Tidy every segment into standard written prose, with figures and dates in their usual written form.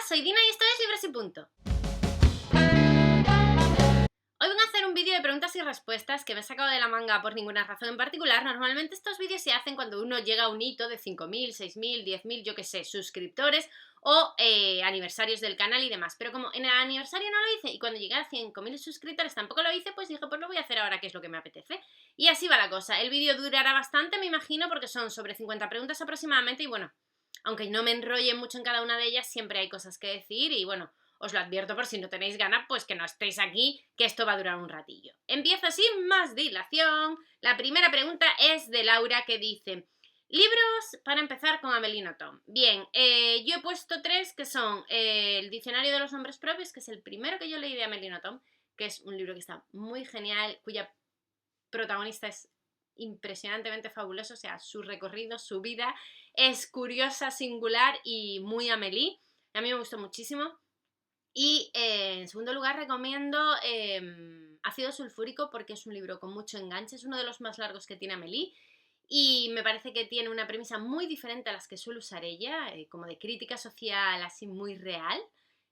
soy Dina y esto es Libros y Punto. Hoy voy a hacer un vídeo de preguntas y respuestas que me he sacado de la manga por ninguna razón en particular. Normalmente estos vídeos se hacen cuando uno llega a un hito de 5.000, 6.000, 10.000, yo qué sé, suscriptores o aniversarios del canal y demás. Pero como en el aniversario no lo hice y cuando llegué a 5.000 suscriptores tampoco lo hice, pues dije, pues lo voy a hacer ahora, que es lo que me apetece. Y así va la cosa. El vídeo durará bastante, me imagino, porque son sobre 50 preguntas aproximadamente y bueno, aunque no me enrolle mucho en cada una de ellas, siempre hay cosas que decir y bueno, os lo advierto por si no tenéis ganas, pues que no estéis aquí, que esto va a durar un ratillo. Empiezo sin más dilación. La primera pregunta es de Laura, que dice: libros para empezar con Amélie Nothomb. Bien, yo he puesto 3 que son el Diccionario de los Nombres Propios, que es el primero que yo leí de Amélie Nothomb, que es un libro que está muy genial, cuya protagonista es impresionantemente fabuloso, o sea, su recorrido, su vida es curiosa, singular y muy Amélie. A mí me gustó muchísimo. Y en segundo lugar recomiendo Ácido Sulfúrico, porque es un libro con mucho enganche, es uno de los más largos que tiene Amélie y me parece que tiene una premisa muy diferente a las que suele usar ella, como de crítica social así muy real,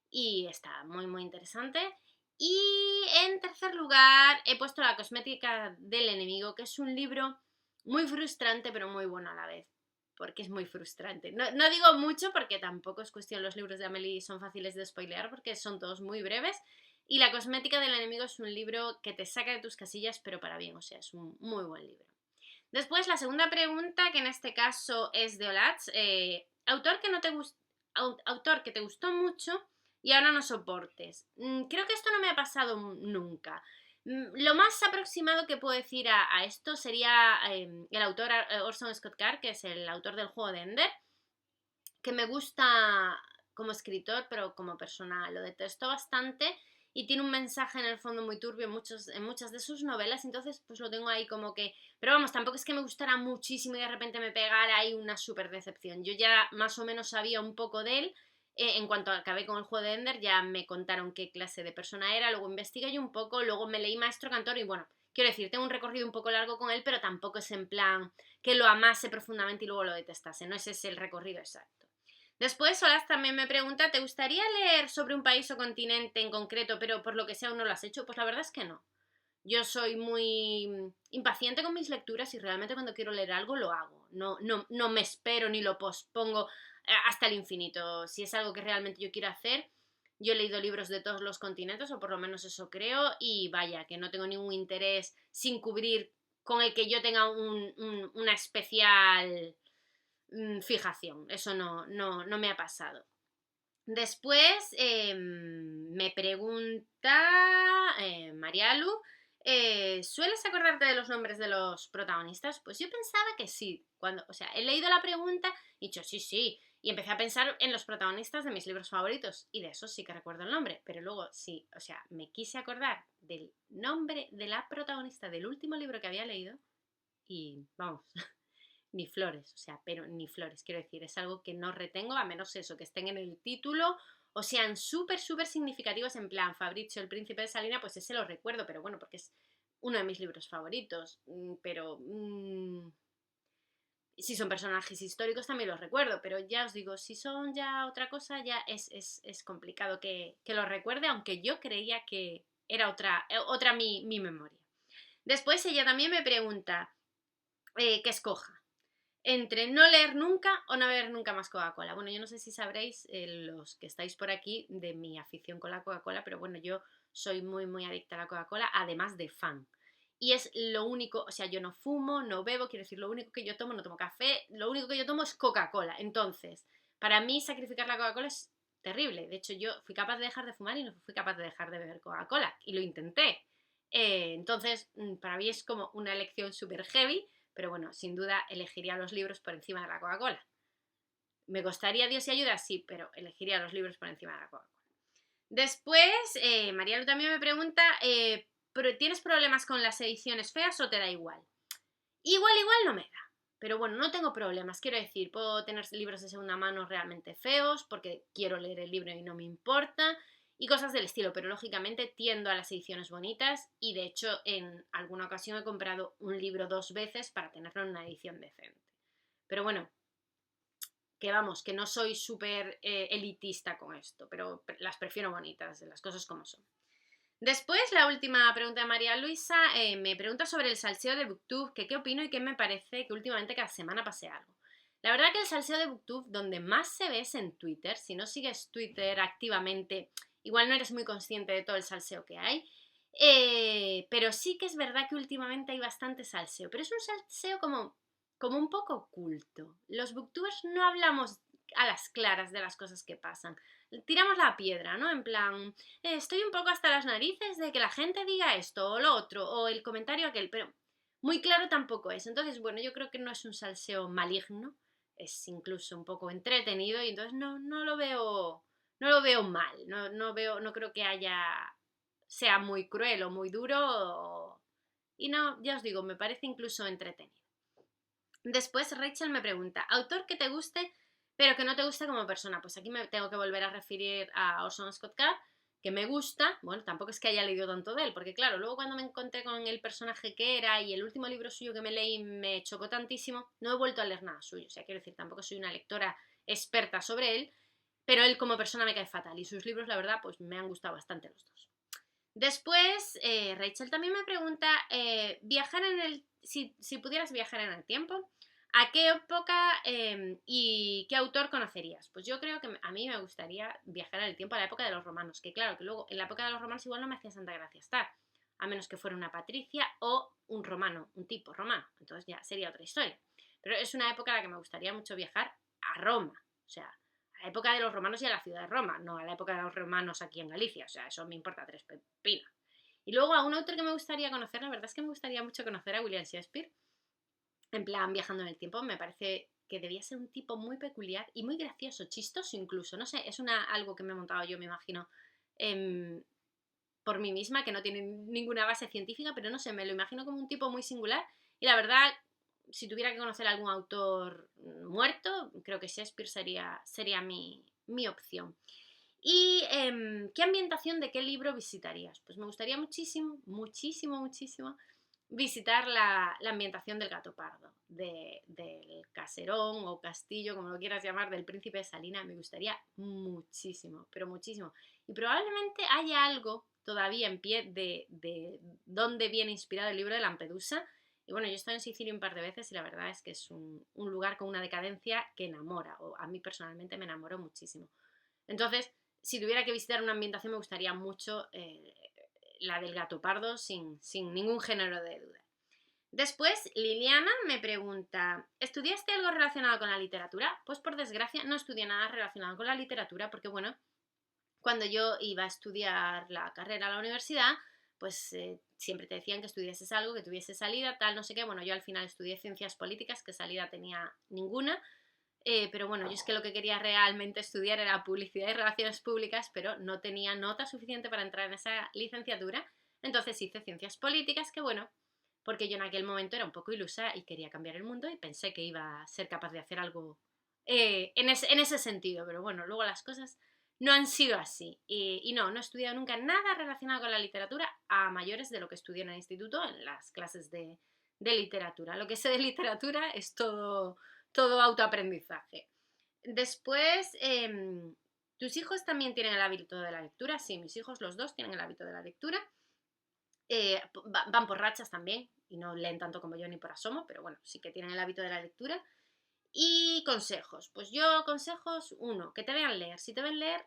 y está muy muy interesante. Y en tercer lugar he puesto La cosmética del enemigo, que es un libro muy frustrante pero muy bueno a la vez, porque es muy frustrante. No digo mucho porque tampoco es cuestión, los libros de Amélie son fáciles de spoilear porque son todos muy breves. Y La cosmética del enemigo es un libro que te saca de tus casillas, pero para bien, o sea, es un muy buen libro. Después, la segunda pregunta, que en este caso es de Olatz, autor que te gustó mucho y ahora no soportes. Creo que esto no me ha pasado nunca. Lo más aproximado que puedo decir a esto sería el autor Orson Scott Card, que es el autor del juego de Ender, que me gusta como escritor, pero como persona lo detesto bastante y tiene un mensaje en el fondo muy turbio en muchas de sus novelas, entonces pues lo tengo ahí como que... Pero vamos, tampoco es que me gustara muchísimo y de repente me pegara ahí una súper decepción. Yo ya más o menos sabía un poco de él. En cuanto acabé con el juego de Ender ya me contaron qué clase de persona era, luego investigué yo un poco, luego me leí Maestro Cantor y bueno, quiero decir, tengo un recorrido un poco largo con él, pero tampoco es en plan que lo amase profundamente y luego lo detestase, no ese es el recorrido exacto. Después, Solas también me pregunta, ¿te gustaría leer sobre un país o continente en concreto, pero por lo que sea aún no lo has hecho? Pues la verdad es que no. Yo soy muy impaciente con mis lecturas y realmente cuando quiero leer algo lo hago. No me espero ni lo pospongo hasta el infinito. Si es algo que realmente yo quiero hacer, yo he leído libros de todos los continentes, o por lo menos eso creo, y vaya, que no tengo ningún interés sin cubrir con el que yo tenga una especial fijación. Eso no me ha pasado. Después me pregunta Marialu, ¿sueles acordarte de los nombres de los protagonistas? Pues yo pensaba que sí. O sea, he leído la pregunta y he dicho sí, sí. Y empecé a pensar en los protagonistas de mis libros favoritos. Y de esos sí que recuerdo el nombre. Pero luego sí, o sea, me quise acordar del nombre de la protagonista del último libro que había leído. Y vamos, ni flores, o sea, pero ni flores, quiero decir, es algo que no retengo, a menos eso, que estén en el título o sean súper, súper significativos, en plan Fabrizio, el príncipe de Salina, pues ese lo recuerdo, pero bueno, porque es uno de mis libros favoritos, pero si son personajes históricos también los recuerdo, pero ya os digo, si son ya otra cosa, ya es complicado que lo recuerde, aunque yo creía que era otra mi memoria. Después ella también me pregunta que escoja entre no leer nunca o no beber nunca más Coca-Cola. Bueno, yo no sé si sabréis, los que estáis por aquí, de mi afición con la Coca-Cola, pero bueno, yo soy muy, muy adicta a la Coca-Cola, además de fan. Y es lo único, o sea, yo no fumo, no bebo, quiero decir, lo único que yo tomo, no tomo café, lo único que yo tomo es Coca-Cola. Entonces, para mí sacrificar la Coca-Cola es terrible. De hecho, yo fui capaz de dejar de fumar y no fui capaz de dejar de beber Coca-Cola. Y lo intenté. Entonces, para mí es como una elección súper heavy, pero bueno, sin duda elegiría los libros por encima de la Coca-Cola. ¿Me costaría Dios y ayuda? Sí, pero elegiría los libros por encima de la Coca-Cola. Después, Mariano también me pregunta, ¿tienes problemas con las ediciones feas o te da igual? Igual no me da. Pero bueno, no tengo problemas, quiero decir, puedo tener libros de segunda mano realmente feos porque quiero leer el libro y no me importa y cosas del estilo, pero lógicamente tiendo a las ediciones bonitas y de hecho en alguna ocasión he comprado un libro 2 veces para tenerlo en una edición decente. Pero bueno, que vamos, que no soy súper elitista con esto, pero las prefiero bonitas, las cosas como son. Después, la última pregunta de María Luisa me pregunta sobre el salseo de Booktube, que qué opino y qué me parece que últimamente cada semana pase algo. La verdad que el salseo de Booktube donde más se ve es en Twitter. Si no sigues Twitter activamente, igual no eres muy consciente de todo el salseo que hay. Pero sí que es verdad que últimamente hay bastante salseo, pero es un salseo como un poco oculto. Los booktubers no hablamos a las claras de las cosas que pasan. Tiramos la piedra, ¿no? En plan, estoy un poco hasta las narices de que la gente diga esto o lo otro, o el comentario aquel, pero muy claro tampoco es. Entonces, bueno, yo creo que no es un salseo maligno, es incluso un poco entretenido y entonces no lo veo mal, no creo que sea muy cruel o muy duro y no, ya os digo, me parece incluso entretenido. Después Rachel me pregunta, autor que te guste pero que no te guste como persona. Pues aquí me tengo que volver a referir a Orson Scott Card, que me gusta, bueno, tampoco es que haya leído tanto de él, porque claro, luego cuando me encontré con el personaje que era y el último libro suyo que me leí me chocó tantísimo, no he vuelto a leer nada suyo, o sea, quiero decir, tampoco soy una lectora experta sobre él, pero él como persona me cae fatal y sus libros, la verdad, pues me han gustado bastante los dos. Después, Rachel también me pregunta, si pudieras viajar en el tiempo, ¿a qué época y qué autor conocerías? Pues yo creo que a mí me gustaría viajar en el tiempo a la época de los romanos, que claro, que luego en la época de los romanos igual no me hacía santa gracia estar, a menos que fuera una patricia o un romano, un tipo romano, entonces ya sería otra historia. Pero es una época a la que me gustaría mucho viajar a Roma, o sea, a la época de los romanos y a la ciudad de Roma, no a la época de los romanos aquí en Galicia, o sea, eso me importa tres pepinos. Y luego a un autor que me gustaría conocer, la verdad es que me gustaría mucho conocer a William Shakespeare, en plan viajando en el tiempo, me parece que debía ser un tipo muy peculiar y muy gracioso, chistoso incluso, no sé, es algo que me he montado yo, me imagino, eh, por mí misma, que no tiene ninguna base científica, pero no sé, me lo imagino como un tipo muy singular y la verdad, si tuviera que conocer a algún autor muerto, creo que Shakespeare sería mi opción. ¿Y qué ambientación de qué libro visitarías? Pues me gustaría muchísimo, muchísimo, muchísimo visitar la ambientación del Gato Pardo, del caserón o castillo, como lo quieras llamar, del príncipe de Salina. Me gustaría muchísimo, pero muchísimo. Y probablemente haya algo todavía en pie de dónde viene inspirado el libro de Lampedusa. Y bueno, yo he estado en Sicilia un par de veces y la verdad es que es un lugar con una decadencia que enamora, o a mí personalmente me enamoró muchísimo. Entonces, si tuviera que visitar una ambientación me gustaría mucho la del Gato Pardo sin ningún género de duda. Después, Liliana me pregunta, ¿estudiaste algo relacionado con la literatura? Pues por desgracia no estudié nada relacionado con la literatura porque bueno, cuando yo iba a estudiar la carrera a la universidad, pues siempre te decían que estudiases algo, que tuviese salida, tal, no sé qué. Bueno, yo al final estudié ciencias políticas, que salida tenía ninguna. Pero bueno, yo es que lo que quería realmente estudiar era publicidad y relaciones públicas, pero no tenía nota suficiente para entrar en esa licenciatura. Entonces hice ciencias políticas, que bueno, porque yo en aquel momento era un poco ilusa y quería cambiar el mundo y pensé que iba a ser capaz de hacer algo en ese sentido. Pero bueno, luego las cosas no han sido así. Y no he estudiado nunca nada relacionado con la literatura a mayores de lo que estudié en el instituto, en las clases de literatura. Lo que sé de literatura es todo autoaprendizaje. Después, ¿tus hijos también tienen el hábito de la lectura? Sí, mis hijos los dos tienen el hábito de la lectura. Van por rachas también y no leen tanto como yo ni por asomo, pero bueno, sí que tienen el hábito de la lectura. Y consejos, pues yo consejos, uno, que te vean leer. Si te ven leer,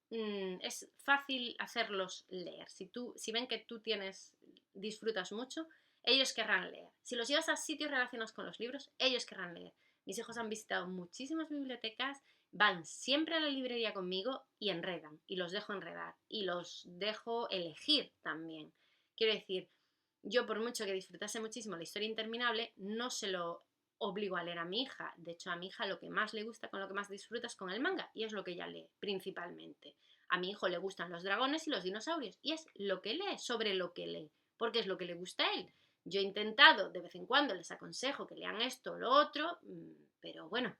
es fácil hacerlos leer. Si ven que tú disfrutas mucho, ellos querrán leer. Si los llevas a sitios relacionados con los libros, ellos querrán leer. Mis hijos han visitado muchísimas bibliotecas, van siempre a la librería conmigo y enredan, y los dejo enredar, y los dejo elegir también. Quiero decir, yo por mucho que disfrutase muchísimo la historia interminable, no se lo obligo a leer a mi hija. De hecho, a mi hija lo que más le gusta, con lo que más disfruta es con el manga, y es lo que ella lee, principalmente. A mi hijo le gustan los dragones y los dinosaurios, y es lo que lee, sobre lo que lee, porque es lo que le gusta a él. Yo he intentado, de vez en cuando les aconsejo que lean esto o lo otro, pero bueno,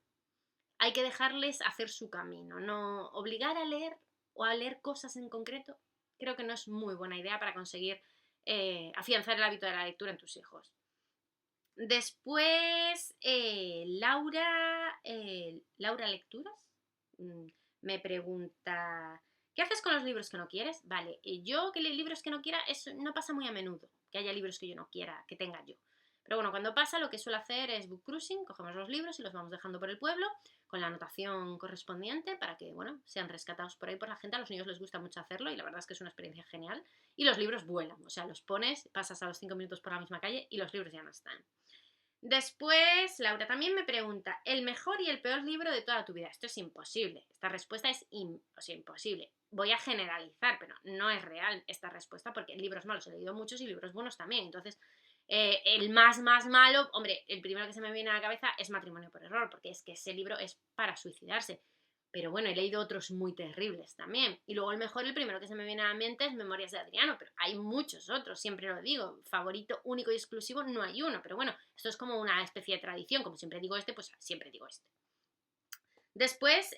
hay que dejarles hacer su camino, no obligar a leer o a leer cosas en concreto, creo que no es muy buena idea para conseguir afianzar el hábito de la lectura en tus hijos. Después, Laura Lecturas mm, me pregunta, ¿qué haces con los libros que no quieres? Vale, yo que libros que no quiera, eso no pasa muy a menudo, que haya libros que yo no quiera, que tenga yo. Pero bueno, cuando pasa lo que suelo hacer es book cruising, cogemos los libros y los vamos dejando por el pueblo con la anotación correspondiente para que, bueno, sean rescatados por ahí por la gente. A los niños les gusta mucho hacerlo y la verdad es que es una experiencia genial. Y los libros vuelan, o sea, los pones, pasas a los 5 minutos por la misma calle y los libros ya no están. Después, Laura también me pregunta, ¿el mejor y el peor libro de toda tu vida? Esto es imposible. Esta respuesta es imposible. Voy a generalizar, pero no es real esta respuesta porque libros malos he leído muchos y libros buenos también. Entonces, el más malo, hombre, el primero que se me viene a la cabeza es Matrimonio por Error, porque es que ese libro es para suicidarse. Pero bueno, he leído otros muy terribles también. Y luego el mejor, el primero que se me viene a la mente es Memorias de Adriano, pero hay muchos otros, siempre lo digo. Favorito único y exclusivo no hay uno, pero bueno, esto es como una especie de tradición, como siempre digo este, pues siempre digo este. Después,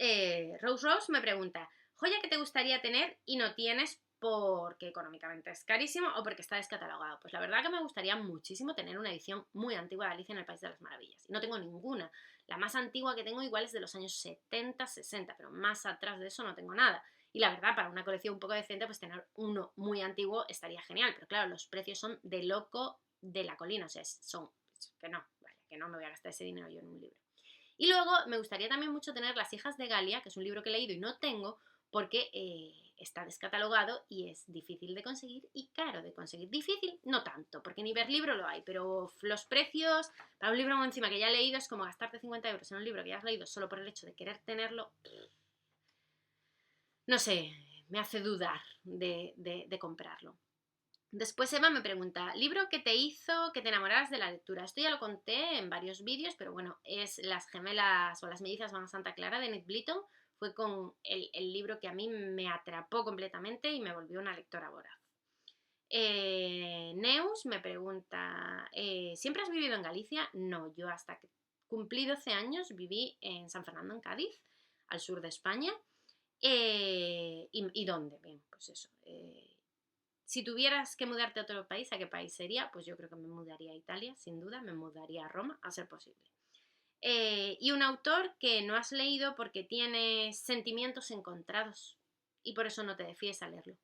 Rose me pregunta, joya que te gustaría tener y no tienes porque económicamente es carísimo o porque está descatalogado. Pues la verdad que me gustaría muchísimo tener una edición muy antigua de Alicia en el País de las Maravillas. Y no tengo ninguna. La más antigua que tengo igual es de los años 70, 60, pero más atrás de eso no tengo nada. Y la verdad, para una colección un poco decente, pues tener uno muy antiguo estaría genial. Pero claro, los precios son de loco de la colina. O sea, son que no, vaya, que no me voy a gastar ese dinero yo en un libro. Y luego me gustaría también mucho tener Las hijas de Galia, que es un libro que he leído y no tengo porque está descatalogado y es difícil de conseguir y caro de conseguir. Difícil, no tanto, porque ni ver libro lo hay, pero los precios para un libro encima que ya he leído es como gastarte 50 euros en un libro que ya has leído solo por el hecho de querer tenerlo. No sé, me hace dudar de comprarlo. Después Eva me pregunta, ¿libro que te hizo que te enamoraras de la lectura? Esto ya lo conté en varios vídeos, pero bueno, es Las gemelas o las mellizas van a Santa Clara de Enid Blyton. Fue con el libro que a mí me atrapó completamente y me volvió una lectora voraz. Neus me pregunta, ¿siempre has vivido en Galicia? No, yo hasta que cumplí 12 años viví en San Fernando, en Cádiz, al sur de España. ¿Y dónde? Bien, pues eso. Si tuvieras que mudarte a otro país, ¿a qué país sería? Pues yo creo que me mudaría a Italia, sin duda, me mudaría a Roma, a ser posible. Y un autor que no has leído porque tiene sentimientos encontrados y por eso no te decides a leerlo.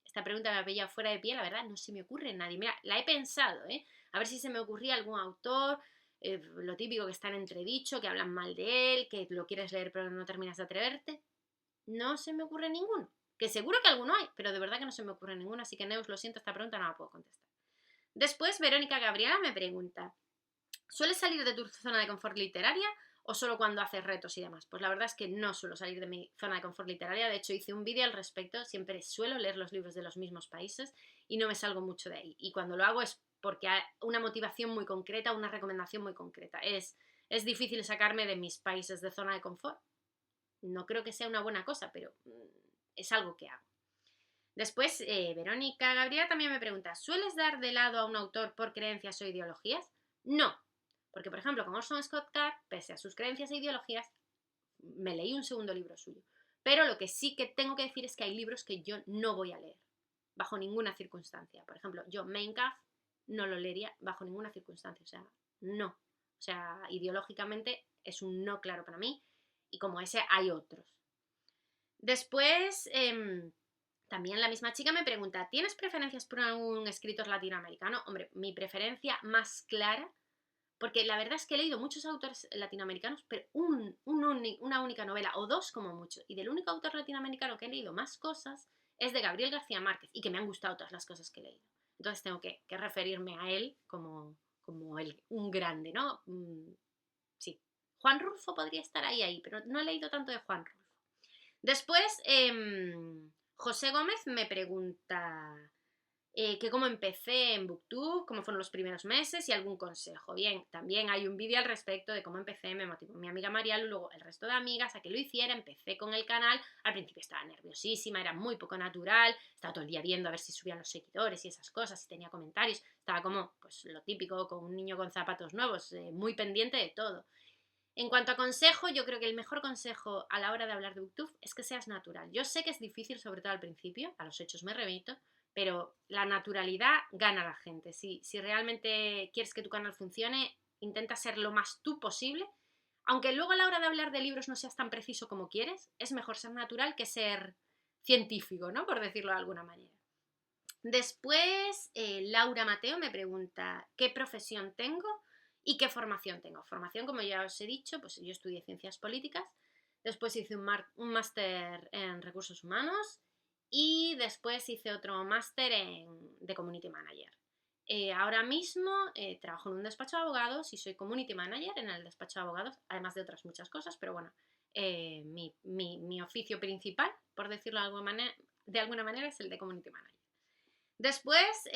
Esta pregunta me ha pillado fuera de pie, la verdad, no se me ocurre nadie. Mira, la he pensado, a ver si se me ocurría algún autor, lo típico que está en entredicho, que hablan mal de él, que lo quieres leer pero no terminas de atreverte. No se me ocurre ninguno. Que seguro que alguno hay, pero de verdad que no se me ocurre ninguno, así que Neus, lo siento, esta pregunta no la puedo contestar. Después, Verónica Gabriela me pregunta, ¿sueles salir de tu zona de confort literaria o solo cuando haces retos y demás? Pues la verdad es que no suelo salir de mi zona de confort literaria, de hecho hice un vídeo al respecto, siempre suelo leer los libros de los mismos países y no me salgo mucho de ahí. Y cuando lo hago es porque hay una motivación muy concreta, una recomendación muy concreta. Es difícil sacarme de mis países de zona de confort. No creo que sea una buena cosa, pero es algo que hago. Después, Verónica Gabriela también me pregunta, ¿sueles dar de lado a un autor por creencias o ideologías? No, porque por ejemplo con Orson Scott Card, pese a sus creencias e ideologías, me leí un segundo libro suyo. Pero lo que sí que tengo que decir es que hay libros que yo no voy a leer, bajo ninguna circunstancia. Por ejemplo, yo Mein Kampf no lo leería bajo ninguna circunstancia, o sea, no. O sea, ideológicamente es un no claro para mí y como ese hay otros. Después, también la misma chica me pregunta, ¿tienes preferencias por algún escritor latinoamericano? Hombre, mi preferencia más clara, porque la verdad es que he leído muchos autores latinoamericanos, pero una única novela, o dos como mucho, y del único autor latinoamericano que he leído más cosas es de Gabriel García Márquez, y que me han gustado todas las cosas que he leído. Entonces tengo que referirme a él como un grande, ¿no? Sí. Juan Rulfo podría estar ahí, pero no he leído tanto de Juan Rulfo. Después, José Gómez me pregunta que cómo empecé en Booktube, cómo fueron los primeros meses y algún consejo. Bien, también hay un vídeo al respecto de cómo empecé, me motivó mi amiga Marialu, luego el resto de amigas a que lo hiciera, empecé con el canal, al principio estaba nerviosísima, era muy poco natural, estaba todo el día viendo a ver si subían los seguidores y esas cosas, si tenía comentarios, estaba como, pues lo típico, con un niño con zapatos nuevos, muy pendiente de todo. En cuanto a consejo, yo creo que el mejor consejo a la hora de hablar de Booktube es que seas natural. Yo sé que es difícil, sobre todo al principio, a los hechos me remito, pero la naturalidad gana a la gente. Si realmente quieres que tu canal funcione, intenta ser lo más tú posible. Aunque luego a la hora de hablar de libros no seas tan preciso como quieres, es mejor ser natural que ser científico, ¿no? Por decirlo de alguna manera. Después, Laura Mateo me pregunta qué profesión tengo y qué formación tengo. Formación, como ya os he dicho, pues yo estudié ciencias políticas, después hice un máster en recursos humanos y después hice otro máster de community manager. Ahora mismo trabajo en un despacho de abogados y soy community manager en el despacho de abogados, además de otras muchas cosas, pero bueno, mi oficio principal, por decirlo de alguna manera, es el de community manager. Después,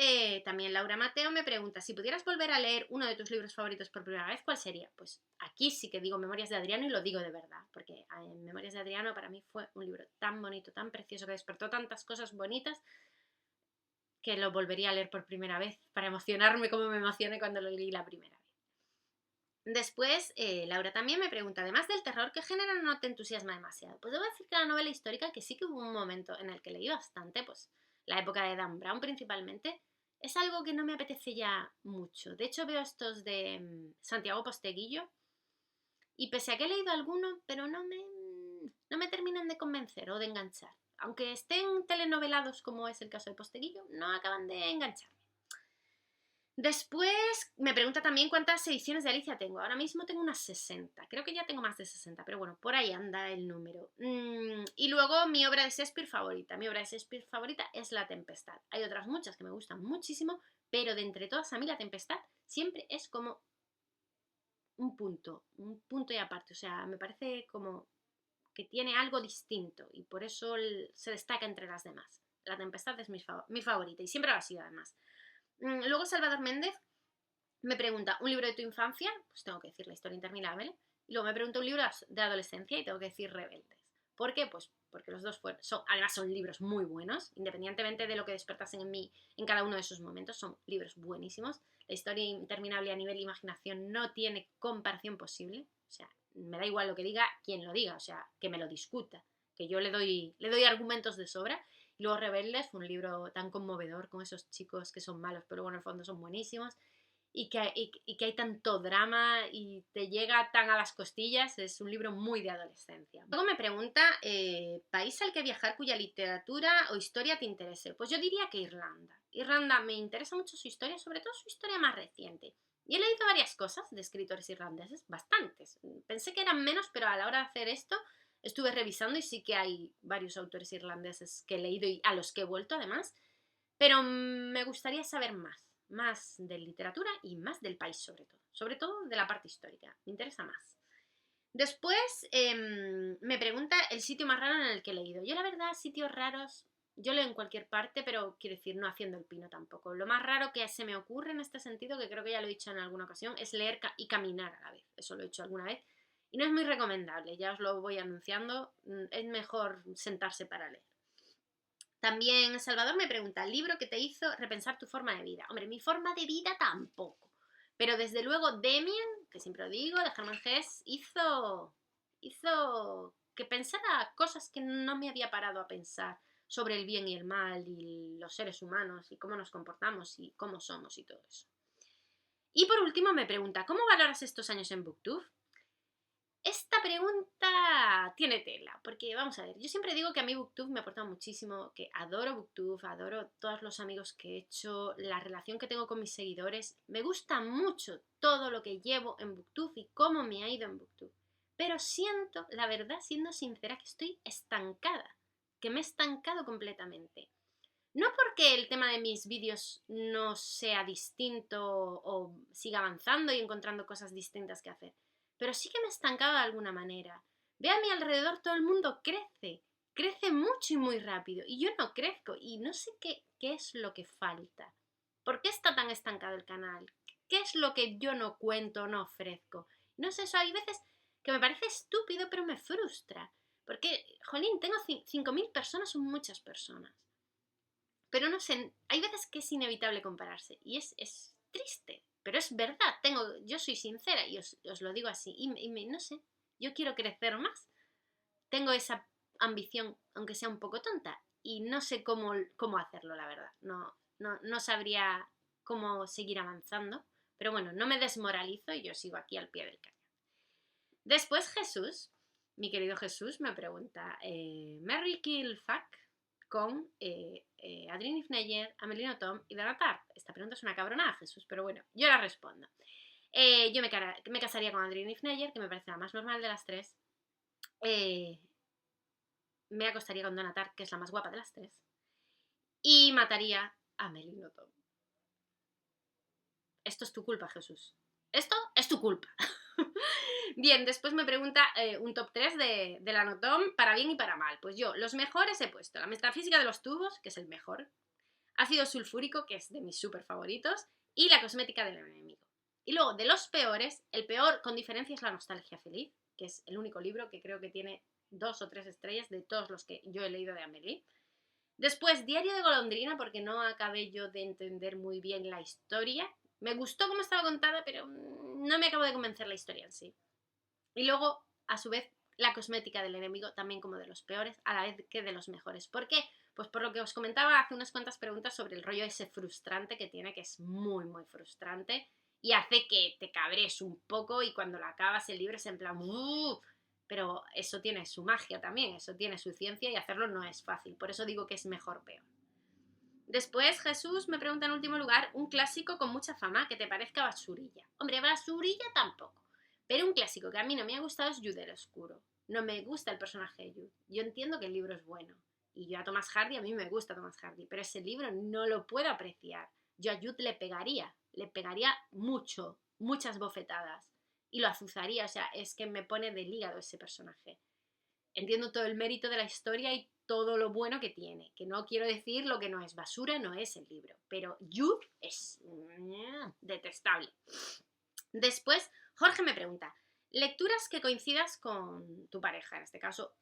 también Laura Mateo me pregunta, si pudieras volver a leer uno de tus libros favoritos por primera vez, ¿cuál sería? Pues aquí sí que digo Memorias de Adriano y lo digo de verdad, porque Memorias de Adriano para mí fue un libro tan bonito, tan precioso, que despertó tantas cosas bonitas, que lo volvería a leer por primera vez para emocionarme como me emocioné cuando lo leí la primera vez. Después, Laura también me pregunta, además del terror, ¿qué género no te entusiasma demasiado? Pues debo decir que la novela histórica, que sí que hubo un momento en el que leí bastante, pues la época de Dan Brown principalmente, es algo que no me apetece ya mucho. De hecho, veo estos de Santiago Posteguillo y pese a que he leído alguno, pero no me terminan de convencer o de enganchar. Aunque estén telenovelados como es el caso de Posteguillo, no acaban de enganchar. Después me pregunta también cuántas ediciones de Alicia tengo. Ahora mismo tengo unas 60. Creo que ya tengo más de 60, pero bueno, por ahí anda el número. Y luego mi obra de Shakespeare favorita. Mi obra de Shakespeare favorita es La Tempestad. Hay otras muchas que me gustan muchísimo, pero de entre todas a mí La Tempestad siempre es como un punto y aparte. O sea, me parece como que tiene algo distinto y por eso se destaca entre las demás. La Tempestad es mi favorita y siempre lo ha sido además. Luego Salvador Méndez me pregunta, ¿un libro de tu infancia? Pues tengo que decir La historia interminable. Y luego me pregunta un libro de adolescencia y tengo que decir Rebeldes. ¿Por qué? Pues porque los dos además son libros muy buenos, independientemente de lo que despertasen en mí en cada uno de esos momentos, son libros buenísimos. La historia interminable a nivel de imaginación no tiene comparación posible. O sea, me da igual lo que diga quien lo diga, o sea, que me lo discuta, que yo le doy argumentos de sobra. Y luego Rebeldes fue un libro tan conmovedor con esos chicos que son malos, pero bueno, en el fondo son buenísimos. Y que hay tanto drama y te llega tan a las costillas, es un libro muy de adolescencia. Luego me pregunta, ¿país al que viajar cuya literatura o historia te interese? Pues yo diría que Irlanda. Irlanda me interesa mucho su historia, sobre todo su historia más reciente. Y he leído varias cosas de escritores irlandeses, bastantes. Pensé que eran menos, pero a la hora de hacer esto estuve revisando y sí que hay varios autores irlandeses que he leído y a los que he vuelto además. Pero me gustaría saber más de literatura y más del país sobre todo de la parte histórica, me interesa más. Después me pregunta el sitio más raro en el que he leído. Yo la verdad, sitios raros, yo leo en cualquier parte, pero quiero decir, no haciendo el pino tampoco. Lo más raro que se me ocurre en este sentido, que creo que ya lo he dicho en alguna ocasión, es leer y caminar a la vez. Eso lo he hecho alguna vez. Y no es muy recomendable, ya os lo voy anunciando, es mejor sentarse para leer. También Salvador me pregunta, ¿el libro que te hizo repensar tu forma de vida? Hombre, mi forma de vida tampoco. Pero desde luego Demian, que siempre lo digo, de Hermann Hesse, hizo que pensara cosas que no me había parado a pensar sobre el bien y el mal y los seres humanos y cómo nos comportamos y cómo somos y todo eso. Y por último me pregunta, ¿cómo valoras estos años en BookTube? Esta pregunta tiene tela, porque vamos a ver, yo siempre digo que a mí BookTube me ha aportado muchísimo, que adoro BookTube, adoro todos los amigos que he hecho, la relación que tengo con mis seguidores, me gusta mucho todo lo que llevo en BookTube y cómo me ha ido en BookTube, pero siento, la verdad, siendo sincera, que estoy estancada, que me he estancado completamente. No porque el tema de mis vídeos no sea distinto o siga avanzando y encontrando cosas distintas que hacer, pero sí que me he estancado de alguna manera. Ve a mi alrededor, todo el mundo crece mucho y muy rápido, y yo no crezco, y no sé qué es lo que falta. ¿Por qué está tan estancado el canal? ¿Qué es lo que yo no cuento, no ofrezco? No sé, eso hay veces que me parece estúpido, pero me frustra. Porque, jolín, tengo 5.000 personas, son muchas personas. Pero no sé, hay veces que es inevitable compararse, y es triste. Pero es verdad, yo soy sincera y os lo digo así. Y no sé, yo quiero crecer más. Tengo esa ambición, aunque sea un poco tonta. y no sé cómo hacerlo, la verdad. No sabría cómo seguir avanzando. Pero bueno, no me desmoralizo y yo sigo aquí al pie del cañón. Después Jesús, mi querido Jesús, me pregunta, Mary Kill Fuck con Adrienne Ifneyer, Amélie Nothomb y Donna Tartt. Esta pregunta es una cabronada, Jesús, pero bueno, yo la respondo. Yo me casaría con Adrienne Ifneyer, que me parece la más normal de las tres. Me acostaría con Donna Tartt, que es la más guapa de las tres. Y mataría a Amélie Nothomb. Esto es tu culpa, Jesús. Esto es tu culpa. Bien, después me pregunta un top 3 de la Nothomb para bien y para mal. Pues yo, los mejores he puesto la metafísica de los tubos, que es el mejor, ácido sulfúrico, que es de mis súper favoritos, y la cosmética del enemigo. Y luego, de los peores, el peor con diferencia es la nostalgia feliz, que es el único libro que creo que tiene 2 o 3 estrellas de todos los que yo he leído de Amélie. Después, Diario de Golondrina, porque no acabé yo de entender muy bien la historia. Me gustó cómo estaba contada, pero no me acabo de convencer la historia en sí. Y luego, a su vez, la cosmética del enemigo, también como de los peores, a la vez que de los mejores. ¿Por qué? Pues por lo que os comentaba hace unas cuantas preguntas sobre el rollo ese frustrante que tiene, que es muy, muy frustrante, y hace que te cabres un poco y cuando lo acabas el libro es en plan... Pero eso tiene su magia también, eso tiene su ciencia y hacerlo no es fácil. Por eso digo que es mejor peor. Después Jesús me pregunta en último lugar un clásico con mucha fama que te parezca basurilla. Hombre, basurilla tampoco. Pero un clásico que a mí no me ha gustado es Jude el Oscuro. No me gusta el personaje de Jude. Yo entiendo que el libro es bueno. Y yo a Thomas Hardy, a mí me gusta Thomas Hardy. Pero ese libro no lo puedo apreciar. Yo a Jude le pegaría mucho, muchas bofetadas. Y lo azuzaría, o sea, es que me pone del hígado ese personaje. Entiendo todo el mérito de la historia y todo lo bueno que tiene. Que no quiero decir lo que no es basura, no es el libro. Pero Jude es detestable. Después, Jorge me pregunta, lecturas que coincidas con tu pareja. En este caso,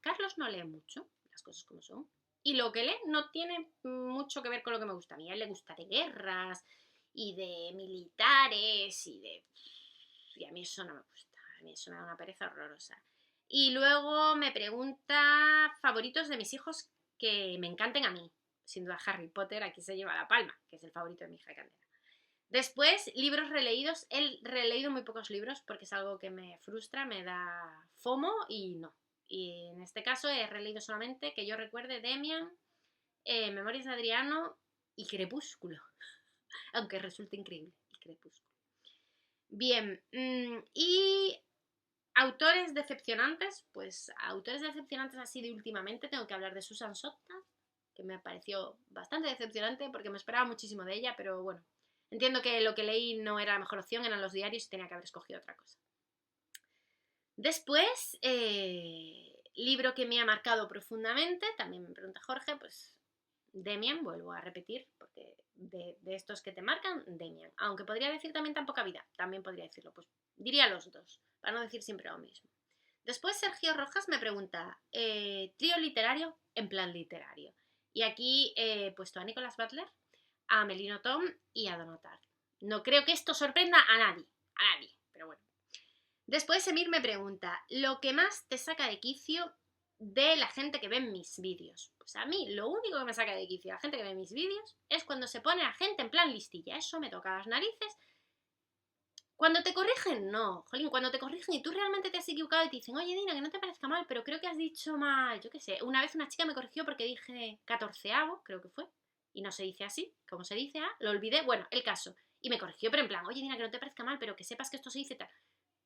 Carlos no lee mucho, las cosas como son. Y lo que lee no tiene mucho que ver con lo que me gusta a mí. A él le gusta de guerras y de militares y a mí eso no me gusta. A mí eso me da una pereza horrorosa. Y luego me pregunta favoritos de mis hijos que me encanten a mí. Sin duda Harry Potter aquí se lleva la palma, que es el favorito de mi hija Candela. Después, libros releídos. He releído muy pocos libros porque es algo que me frustra, me da FOMO y no. Y en este caso he releído solamente, que yo recuerde, Demian, Memorias de Adriano y Crepúsculo. Aunque resulte increíble el Crepúsculo. Bien, y autores decepcionantes, pues autores decepcionantes así de últimamente tengo que hablar de Susan Sontag, que me pareció bastante decepcionante porque me esperaba muchísimo de ella, pero bueno, entiendo que lo que leí no era la mejor opción, eran los diarios y tenía que haber escogido otra cosa. Después, libro que me ha marcado profundamente, también me pregunta Jorge, pues Demian, vuelvo a repetir, porque de estos que te marcan, Demian. Aunque podría decir también Tan poca vida, también podría decirlo, pues diría los dos, para no decir siempre lo mismo. Después Sergio Rojas me pregunta, trío literario en plan literario. Y aquí he puesto a Nicholas Butler, a Amélie Nothomb y a Donna Tartt. No creo que esto sorprenda a nadie, pero bueno. Después Emir me pregunta, lo que más te saca de quicio de la gente que ve mis vídeos. Pues a mí lo único que me saca de quicio de la gente que ve mis vídeos es cuando se pone la gente en plan listilla. Eso me toca las narices. Cuando te corrigen, no. Jolín, cuando te corrigen y tú realmente te has equivocado y te dicen, oye Dina, que no te parezca mal, pero creo que has dicho mal, yo qué sé. Una vez una chica me corrigió porque dije 14avo, creo que fue, y no se dice así, como se dice, lo olvidé, bueno, el caso. Y me corrigió, pero en plan, oye Dina, que no te parezca mal, pero que sepas que esto se dice tal.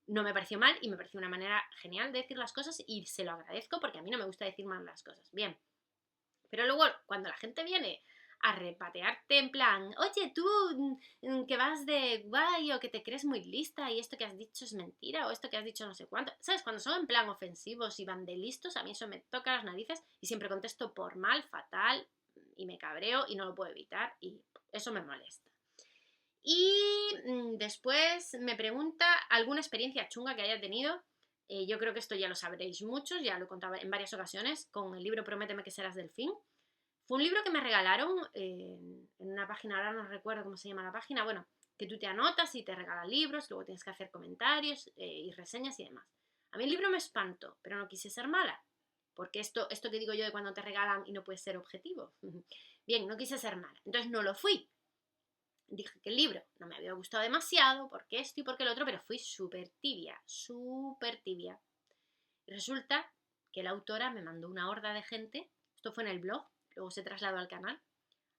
No me pareció mal y me pareció una manera genial de decir las cosas y se lo agradezco porque a mí no me gusta decir mal las cosas. Bien. Pero luego, cuando la gente viene a repatearte en plan, oye, tú que vas de guay o que te crees muy lista y esto que has dicho es mentira o esto que has dicho no sé cuánto. ¿Sabes? Cuando son en plan ofensivos y van de listos, a mí eso me toca las narices y siempre contesto por mal, fatal y me cabreo y no lo puedo evitar y eso me molesta. Y después me pregunta alguna experiencia chunga que haya tenido. Yo creo que esto ya lo sabréis muchos, ya lo contaba en varias ocasiones con el libro Prométeme que serás delfín. Fue un libro que me regalaron en una página, ahora no recuerdo cómo se llama la página, bueno, que tú te anotas y te regalan libros, luego tienes que hacer comentarios y reseñas y demás. A mí el libro me espantó, pero no quise ser mala. porque esto que digo yo de cuando te regalan y no puedes ser objetivo. Bien, no quise ser mala, entonces no lo fui. Dije que el libro no me había gustado demasiado, porque esto y porque el otro, pero fui súper tibia, súper tibia. Y resulta que la autora me mandó una horda de gente, esto fue en el blog, luego se trasladó al canal,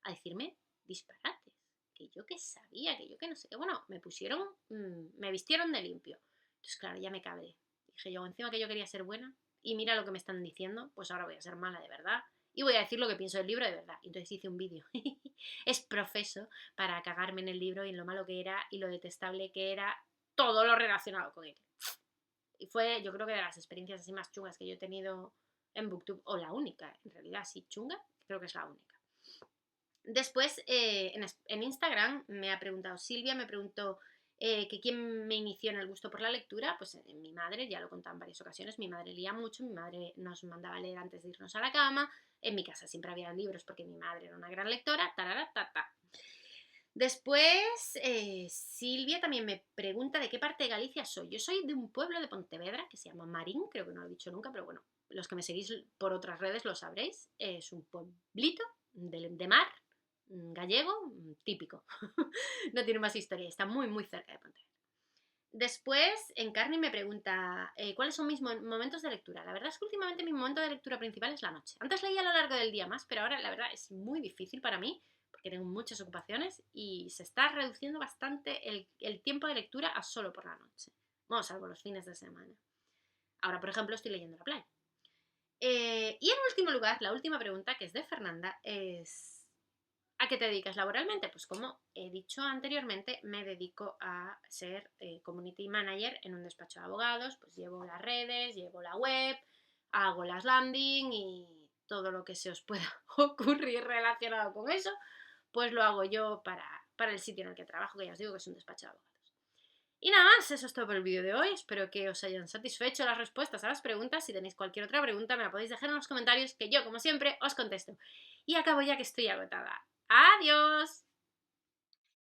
a decirme disparates, que yo que sabía, que yo que no sé qué, bueno, me vistieron de limpio. Entonces, claro, ya me cabré. Dije yo, encima que yo quería ser buena, y mira lo que me están diciendo, pues ahora voy a ser mala de verdad, y voy a decir lo que pienso del libro de verdad. Entonces hice un vídeo. Es profeso para cagarme en el libro y en lo malo que era y lo detestable que era todo lo relacionado con él. Y fue, yo creo que de las experiencias así más chungas que yo he tenido en Booktube, o la única, en realidad, sí, chunga, creo que es la única. Después, en Instagram me ha preguntado Silvia, me preguntó que quién me inició en el gusto por la lectura. Pues mi madre, ya lo he contado en varias ocasiones, mi madre leía mucho, mi madre nos mandaba a leer antes de irnos a la cama, en mi casa siempre había libros porque mi madre era una gran lectora, tarara. Después, Silvia también me pregunta de qué parte de Galicia soy. Yo soy de un pueblo de Pontevedra que se llama Marín, creo que no lo he dicho nunca, pero bueno, los que me seguís por otras redes lo sabréis. Es un pueblito de mar, gallego, típico. No tiene más historia, está muy, muy cerca de Pontevedra. Después, Encarni me pregunta cuáles son mis momentos de lectura. La verdad es que últimamente mi momento de lectura principal es la noche. Antes leía a lo largo del día más, pero ahora la verdad es muy difícil para mí porque tengo muchas ocupaciones y se está reduciendo bastante el tiempo de lectura a solo por la noche. Bueno, salvo los fines de semana. Ahora, por ejemplo, estoy leyendo La playa. Y en último lugar, la última pregunta, que es de Fernanda, es ¿a qué te dedicas laboralmente? Pues como he dicho anteriormente, me dedico a ser community manager en un despacho de abogados, pues llevo las redes, llevo la web, hago las landing y todo lo que se os pueda ocurrir relacionado con eso, pues lo hago yo para el sitio en el que trabajo, que ya os digo que es un despacho de abogados. Y nada más, eso es todo por el vídeo de hoy. Espero que os hayan satisfecho las respuestas a las preguntas. Si tenéis cualquier otra pregunta, me la podéis dejar en los comentarios, que yo, como siempre, os contesto. Y acabo ya que estoy agotada. ¡Adiós!